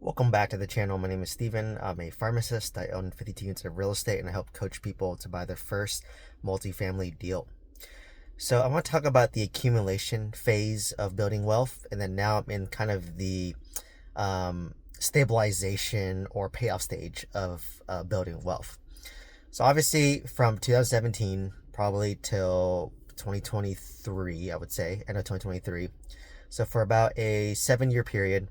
Welcome back to the channel. My name is Steven. I'm a pharmacist. I own 52 units of real estate and I help coach people to buy their first multifamily deal. So I want to talk about the accumulation phase of building wealth, and then now I'm in kind of the stabilization or payoff stage of building wealth. So obviously from 2017 probably till 2023, I would say, end of 2023. So for about a 7-year period,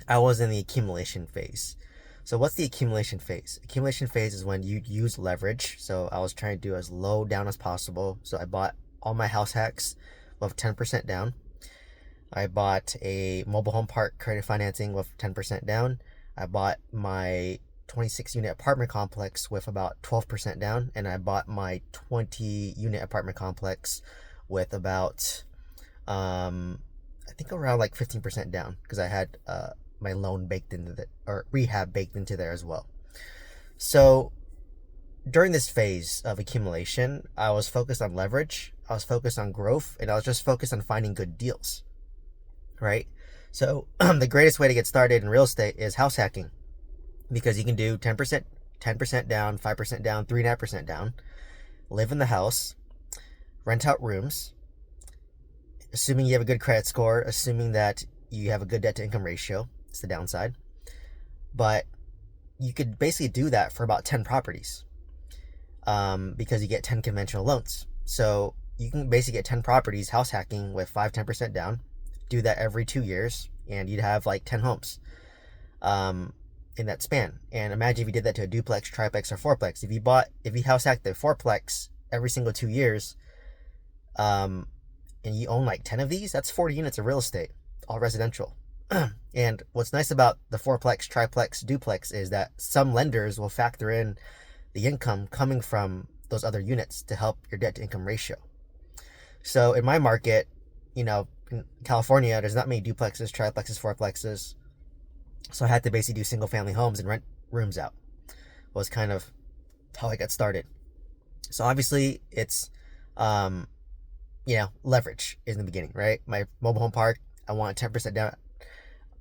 I was in the accumulation phase. So what's the accumulation phase? Accumulation phase is when you use leverage. So I was trying to do as low down as possible. So I bought all my house hacks with 10% down. I bought a mobile home park credit financing with 10% down. I bought my 26 unit apartment complex with about 12% down. And I bought my 20 unit apartment complex with about, I think around like 15% down, because I had, my loan baked into the, or rehab baked into there as well. So during this phase of accumulation, I was focused on leverage, I was focused on growth, and I was just focused on finding good deals, right? So the greatest way to get started in real estate is house hacking, because you can do 10%, 10% down, 5% down, 3.5% down, live in the house, rent out rooms, assuming you have a good credit score, assuming that you have a good debt to income ratio. It's the downside. But you could basically do that for about 10 properties, because you get 10 conventional loans. So you can basically get 10 properties house hacking with 5-10% down. Do that every 2 years and you'd have like 10 homes in that span. And imagine if you did that to a duplex, triplex, or fourplex. If you house hacked the fourplex every single 2 years, and you own like 10 of these, that's 40 units of real estate, all residential. And what's nice about the fourplex, triplex, duplex is that some lenders will factor in the income coming from those other units to help your debt to income ratio. So in my market, in California, there's not many duplexes, triplexes, fourplexes. So I had to basically do single family homes and rent rooms out. Was kind of how I got started. So obviously it's, leverage in the beginning, right? My mobile home park, I wanted 10% down.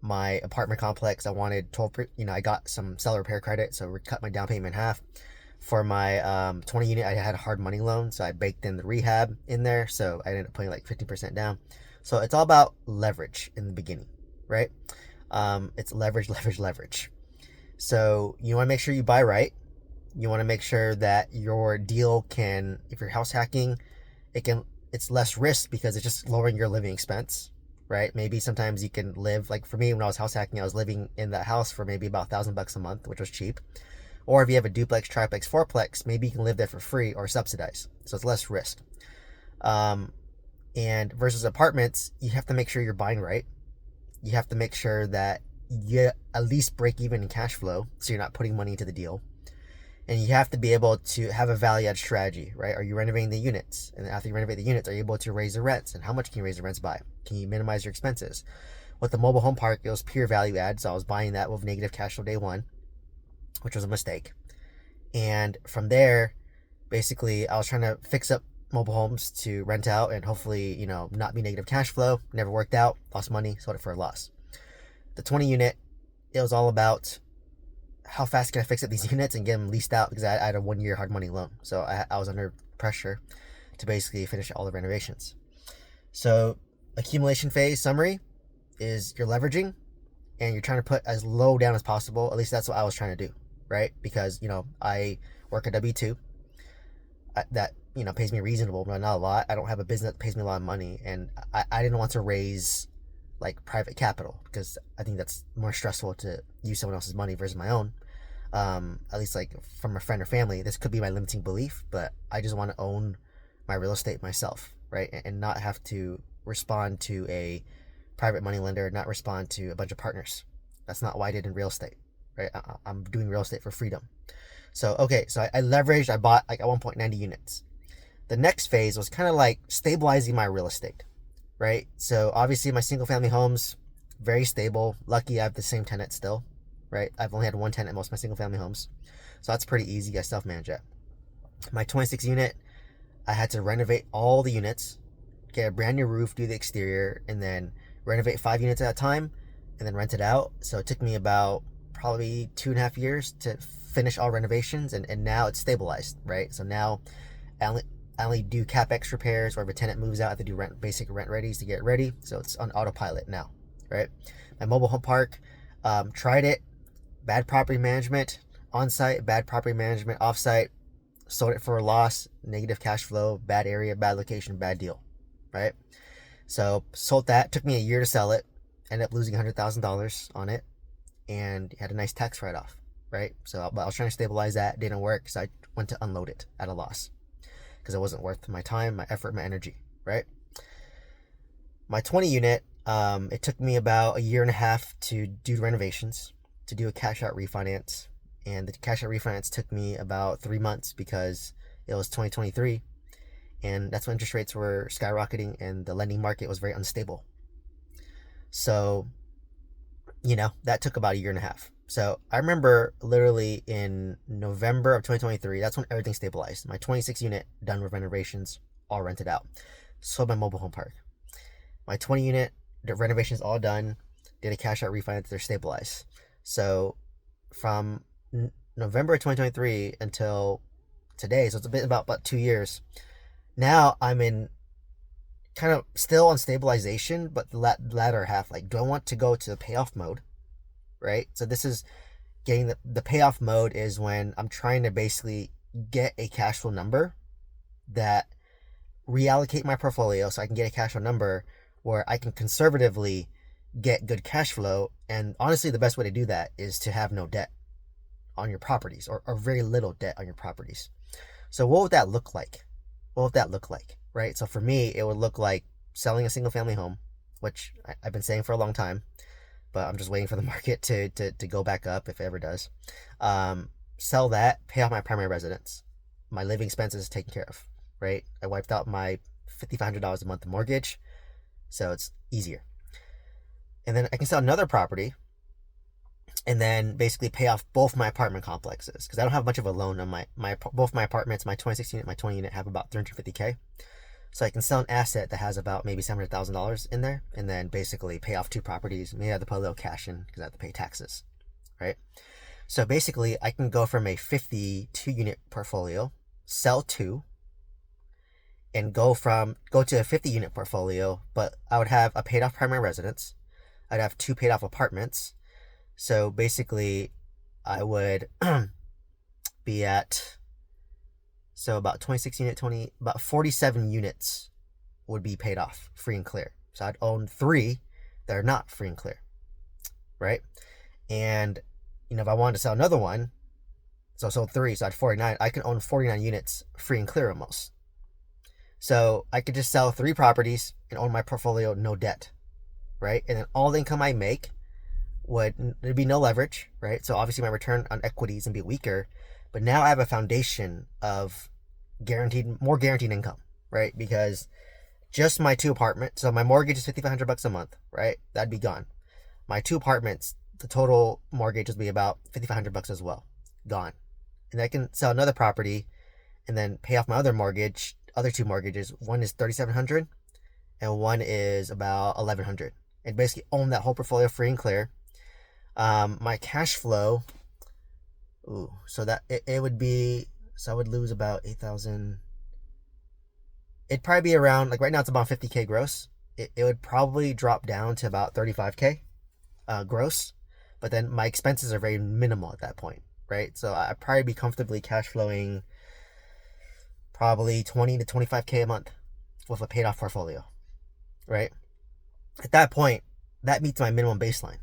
My apartment complex, I wanted 12%. I got some seller repair credit, so we cut my down payment in half. For my 20 unit, I had a hard money loan, so I baked in the rehab in there, so I ended up putting like 50% down. So it's all about leverage in the beginning, right? It's leverage, leverage, leverage. So you want to make sure you buy right. You want to make sure that your deal can, if you're house hacking, it's less risk because it's just lowering your living expense, right? Maybe sometimes you can live, like for me, when I was house hacking, I was living in that house for maybe about $1,000 a month, which was cheap. Or if you have a duplex, triplex, fourplex, maybe you can live there for free or subsidized. So it's less risk. And versus apartments, you have to make sure you're buying right. You have to make sure that you at least break even in cash flow, so you're not putting money into the deal. And you have to be able to have a value add strategy, right? Are you renovating the units? And after you renovate the units, are you able to raise the rents? And how much can you raise the rents by? Can you minimize your expenses? With the mobile home park, it was pure value add. So I was buying that with negative cash flow day one, which was a mistake. And from there, basically, I was trying to fix up mobile homes to rent out and hopefully, not be negative cash flow. Never worked out. Lost money. Sold it for a loss. The 20 unit, it was all about how fast can I fix up these units and get them leased out, because I had a 1-year hard money loan. So I was under pressure to basically finish all the renovations. So accumulation phase summary is you're leveraging and you're trying to put as low down as possible. At least that's what I was trying to do, right? Because, I work a W-2 that, pays me reasonable, but not a lot. I don't have a business that pays me a lot of money. And I didn't want to raise like private capital, because I think that's more stressful to use someone else's money versus my own. At least like from a friend or family, this could be my limiting belief, but I just want to own my real estate myself, right? And not have to respond to a private money lender, not respond to a bunch of partners. That's not why I did in real estate, right? I'm doing real estate for freedom. So, okay, so I leveraged, I bought like at 1.90 units. The next phase was kind of like stabilizing my real estate, right? So obviously my single family homes, very stable. Lucky I have the same tenant still, right? I've only had one tenant in most of my single family homes. So that's pretty easy. I self-manage it. My 26 unit, I had to renovate all the units, get a brand new roof, do the exterior, and then renovate 5 units at a time, and then rent it out. So it took me about probably 2.5 years to finish all renovations, and now it's stabilized, right? So now I only do CapEx repairs, or if a tenant moves out, I have to do basic rent readies to get it ready. So it's on autopilot now, right? My mobile home park, tried it, bad property management on site, bad property management off site, sold it for a loss, negative cash flow, bad area, bad location, bad deal, right? So sold that. Took me a year to sell it. Ended up losing $100,000 on it, and had a nice tax write off, right? So I was trying to stabilize that. Didn't work, so I went to unload it at a loss because it wasn't worth my time, my effort, my energy, right? My 20 unit, it took me about a year and a half to do renovations, to do a cash out refinance. And the cash out refinance took me about 3 months because it was 2023. And that's when interest rates were skyrocketing and the lending market was very unstable. So, that took about a year and a half. So I remember literally in November of 2023, that's when everything stabilized. My 26 unit, done with renovations, all rented out. Sold my mobile home park. My 20 unit, the renovations all done, did a cash out refinance, they're stabilized. So from November of 2023 until today, so it's been about 2 years. Now I'm in kind of still on stabilization, but the latter half, like, do I want to go to the payoff mode, right? So this is getting the payoff mode is when I'm trying to basically get a cash flow number that reallocate my portfolio so I can get a cash flow number where I can conservatively get good cash flow. And honestly, the best way to do that is to have no debt on your properties, or very little debt on your properties. So what would that look like? Right? So for me, it would look like selling a single family home, which I've been saying for a long time, but I'm just waiting for the market to go back up if it ever does. Sell that, pay off my primary residence. My living expenses taken care of, right? I wiped out my $5,500 a month mortgage, so it's easier. And then I can sell another property and then basically pay off both my apartment complexes, because I don't have much of a loan on both my apartments. My 26 unit, my 20 unit have about $350K. So I can sell an asset that has about maybe $700,000 in there, and then basically pay off two properties. Maybe I have to put a little cash in because I have to pay taxes, right? So basically I can go from a 52 unit portfolio, sell two, and go to a 50 unit portfolio, but I would have a paid off primary residence. I'd have two paid off apartments. So basically I would be at, so about 26 unit, about 47 units would be paid off free and clear. So I'd own 3 that are not free and clear, right? And, if I wanted to sell another one, so I sold 3, so I had 49, I can own 49 units free and clear almost. So I could just sell 3 properties and own my portfolio, no debt, right? And then all the income I make there'd be no leverage, right? So obviously my return on equity is gonna be weaker, but now I have a foundation of more guaranteed income, right? Because just my 2 apartments, so my mortgage is $5,500 a month, right? That'd be gone. My 2 apartments, the total mortgage would be about $5,500 as well, gone. And I can sell another property and then pay off my other 2 mortgages. One is $3,700 and one is about $1,100, and basically own that whole portfolio free and clear. My cash flow, so that it would be, so I would lose about 8,000. It'd probably be around, like right now it's about 50K gross. It would probably drop down to about 35K gross, but then my expenses are very minimal at that point, right? So I'd probably be comfortably cash flowing probably 20 to 25K a month with a paid off portfolio, right? At that point, that meets my minimum baseline.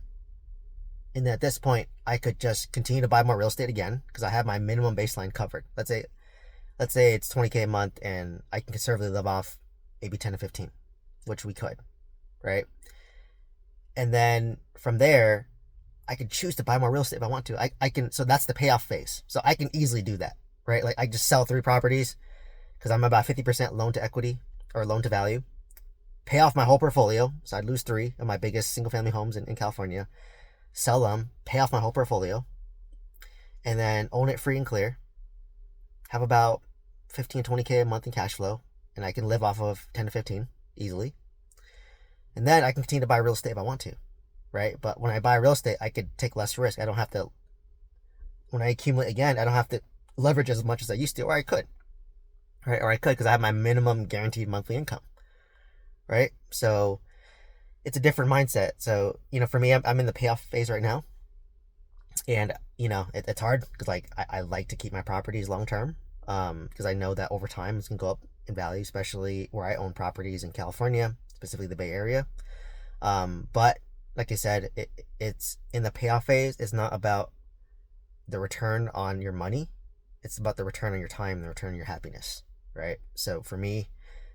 And then at this point, I could just continue to buy more real estate again because I have my minimum baseline covered. Let's say it's 20K a month and I can conservatively live off maybe 10 to 15, which we could, right? And then from there, I can choose to buy more real estate if I want to. I can, so that's the payoff phase. So I can easily do that, right? Like I just sell 3 properties because I'm about 50% loan to equity or loan to value, pay off my whole portfolio. So I'd lose 3 of my biggest single family homes in California, sell them, pay off my whole portfolio, and then own it free and clear, have about 15 to 20K a month in cash flow, and I can live off of 10 to 15 easily. And then I can continue to buy real estate if I want to, right? But when I buy real estate, I could take less risk. I don't have to, when I accumulate again, I don't have to leverage as much as I used to, or I could, right? Or I could because I have my minimum guaranteed monthly income, right? So it's a different mindset. So, for me, I'm in the payoff phase right now. And, it's hard because like I like to keep my properties long term, because I know that over time it's going to go up in value, especially where I own properties in California, specifically the Bay Area. But like I said, it's in the payoff phase. It's not about the return on your money. It's about the return on your time and the return on your happiness, right? So for me,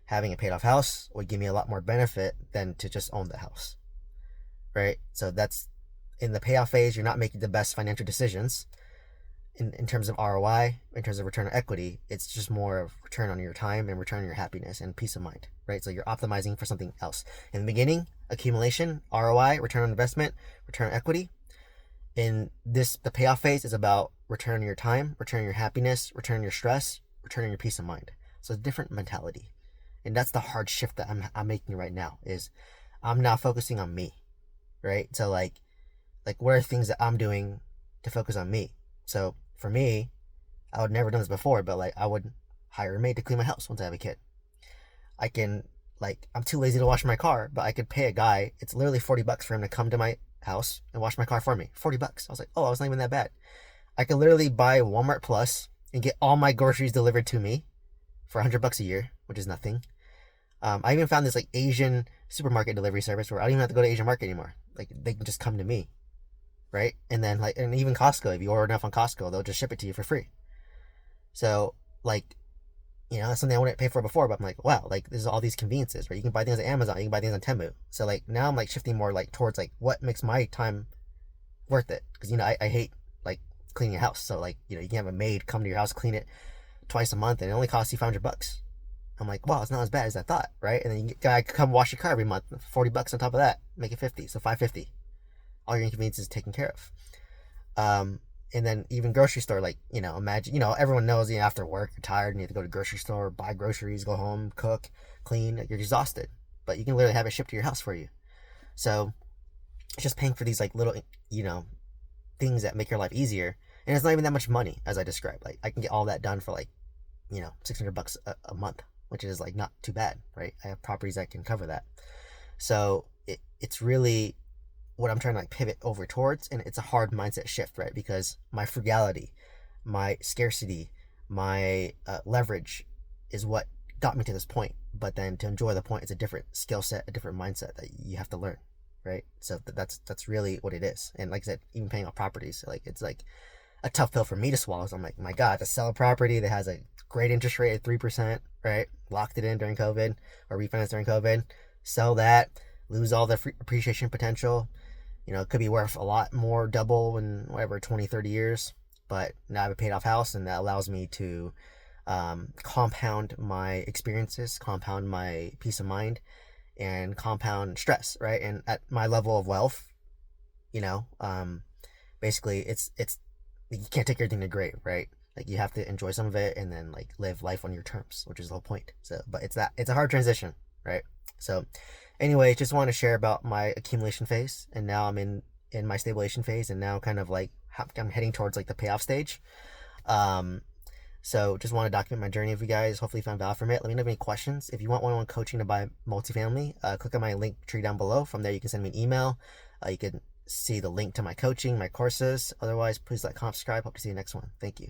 having a paid off house would give me a lot more benefit than to just own the house, right? So that's in the payoff phase. You're not making the best financial decisions in terms of ROI, in terms of return on equity. It's just more of return on your time and return on your happiness and peace of mind, right? So you're optimizing for something else. In the beginning, accumulation, ROI, return on investment, return on equity. In the payoff phase is about return on your time, return on your happiness, return on your stress, return on your peace of mind. So it's a different mentality. And that's the hard shift that I'm making right now, is I'm now focusing on me, right? So like what are things that I'm doing to focus on me? So for me, I would never done this before, but like I would hire a maid to clean my house once I have a kid. I can, I'm too lazy to wash my car, but I could pay a guy. It's literally $40 for him to come to my house and wash my car for me. $40. I was like, oh, I was not even that bad. I could literally buy Walmart Plus and get all my groceries delivered to me for $100 a year, which is nothing. I even found this like Asian supermarket delivery service where I don't even have to go to Asian market anymore. Like they can just come to me, right? And then and even Costco, if you order enough on Costco, they'll just ship it to you for free. So that's something I wouldn't pay for before, but I'm like, wow, there's all these conveniences, right? You can buy things on Amazon, you can buy things on Temu. So now I'm shifting more towards what makes my time worth it, because I hate cleaning a house. So you can have a maid come to your house, clean it twice a month, and it only costs you $500. I'm like, wow, it's not as bad as I thought, right? And then you get a guy could come wash your car every month, $40 on top of that, make it 50, so $550. All your inconveniences taken care of. And then even grocery store, imagine, everyone knows, after work, you're tired and you have to go to the grocery store, buy groceries, go home, cook, clean, you're exhausted. But you can literally have it shipped to your house for you. So it's just paying for these little, things that make your life easier. And it's not even that much money, as I described. I can get all that done for $600 a month, which is not too bad, right? I have properties that can cover that. So it's really what I'm trying to pivot over towards, and it's a hard mindset shift, right? Because my frugality, my scarcity, my leverage is what got me to this point. But then to enjoy the point, it's a different skill set, a different mindset that you have to learn, right? So that's really what it is. And like I said, even paying off properties, it's a tough pill for me to swallow. So I'm like, my God, to sell a property that has a great interest rate at 3%, right? Locked it in during COVID, or refinanced during COVID, sell that, lose all the appreciation potential. It could be worth a lot more, double in 20, 30 years. But now I have a paid off house, and that allows me to compound my experiences, compound my peace of mind, and compound stress, right? And at my level of wealth, basically it's you can't take everything to the grave, right? You have to enjoy some of it and then live life on your terms, which is the whole point. So, but it's a hard transition, right? So anyway, just want to share about my accumulation phase, and now I'm in my stabilization phase, and now kind of I'm heading towards the payoff stage. So just want to document my journey with you guys. Hopefully you found value from it. Let me know if you have any questions. If you want one-on-one coaching to buy multifamily, click on my link tree down below. From there you can send me an email. You can see the link to my coaching, my courses. Otherwise, please comment, subscribe. Hope to see you next one. Thank you.